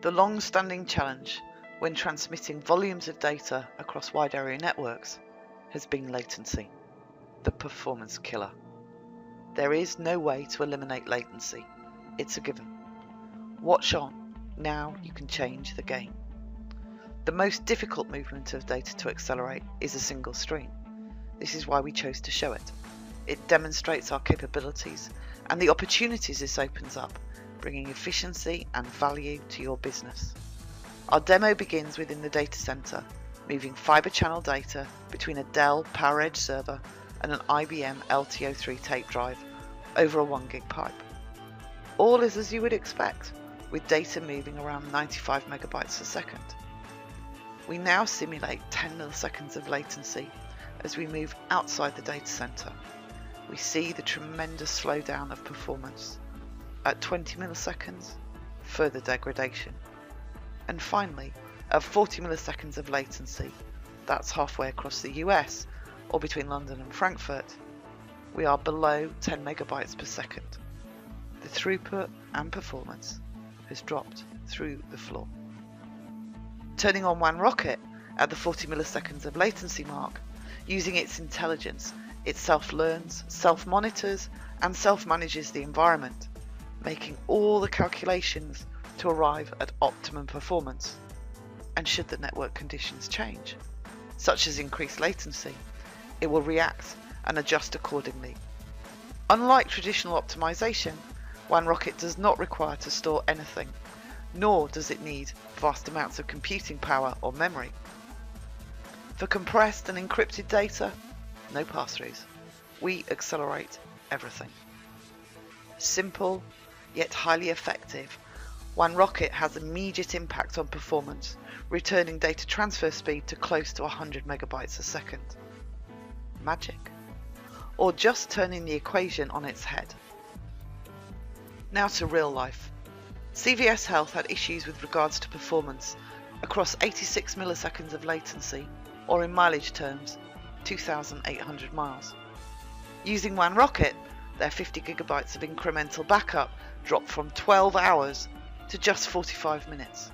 The long-standing challenge when transmitting volumes of data across wide area networks has been latency, the performance killer. There is no way to eliminate latency. It's a given. Watch on. Now you can change the game. The most difficult movement of data to accelerate is a single stream. This is why we chose to show it. It demonstrates our capabilities and the opportunities this opens up, bringing efficiency and value to your business. Our demo begins within the data center, moving fiber channel data between a Dell PowerEdge server and an IBM LTO3 tape drive over a 1 gig pipe. All is as you would expect, with data moving around 95 megabytes a second. We now simulate 10 milliseconds of latency as we move outside the data center. We see the tremendous slowdown of performance. At 20 milliseconds, further degradation. And finally, at 40 milliseconds of latency, that's halfway across the US, or between London and Frankfurt, we are below 10 megabytes per second. The throughput and performance has dropped through the floor. Turning on WANrockIT at the 40 milliseconds of latency mark, using its intelligence, it self-learns, self-monitors, and self-manages the environment, making all the calculations to arrive at optimum performance. And should the network conditions change, such as increased latency, it will react and adjust accordingly. Unlike traditional optimization, WANrockIT does not require to store anything, nor does it need vast amounts of computing power or memory. For compressed and encrypted data, no pass-throughs. We accelerate everything. Simple, yet highly effective, WANrockIT has immediate impact on performance, returning data transfer speed to close to 100 megabytes a second. Magic? Or just turning the equation on its head? Now to real life. CVS Health had issues with regards to performance across 86 milliseconds of latency, or in mileage terms, 2,800 miles. Using WANrockIT, their 50 gigabytes of incremental backup dropped from 12 hours to just 45 minutes,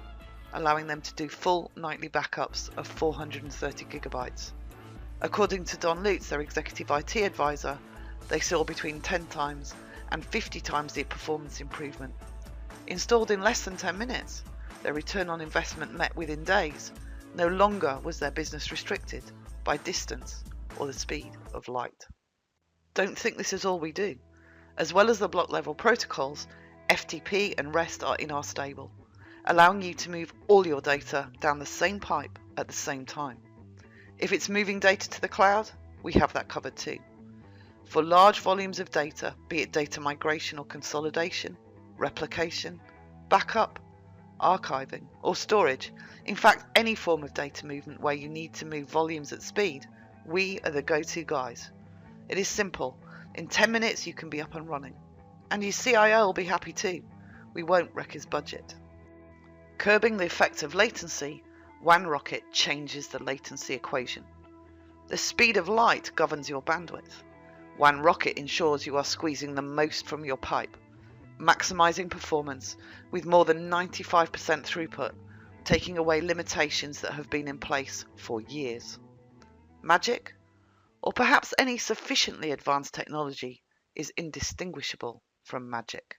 allowing them to do full nightly backups of 430 gigabytes. According to Don Lutz, their executive IT advisor, they saw between 10 times and 50 times the performance improvement. Installed in less than 10 minutes, their return on investment met within days. No longer was their business restricted by distance or the speed of light. Don't think this is all we do. As well as the block level protocols, FTP and REST are in our stable, allowing you to move all your data down the same pipe at the same time. If it's moving data to the cloud, we have that covered too. For large volumes of data, be it data migration or consolidation, replication, backup, archiving, or storage, in fact any form of data movement where you need to move volumes at speed, we are the go-to guys. It is simple. In 10 minutes you can be up and running. And your CIO will be happy too. We won't wreck his budget. Curbing the effect of latency, WANrockIT changes the latency equation. The speed of light governs your bandwidth. WANrockIT ensures you are squeezing the most from your pipe, maximizing performance with more than 95% throughput, taking away limitations that have been in place for years. Magic? Or perhaps any sufficiently advanced technology is indistinguishable from magic.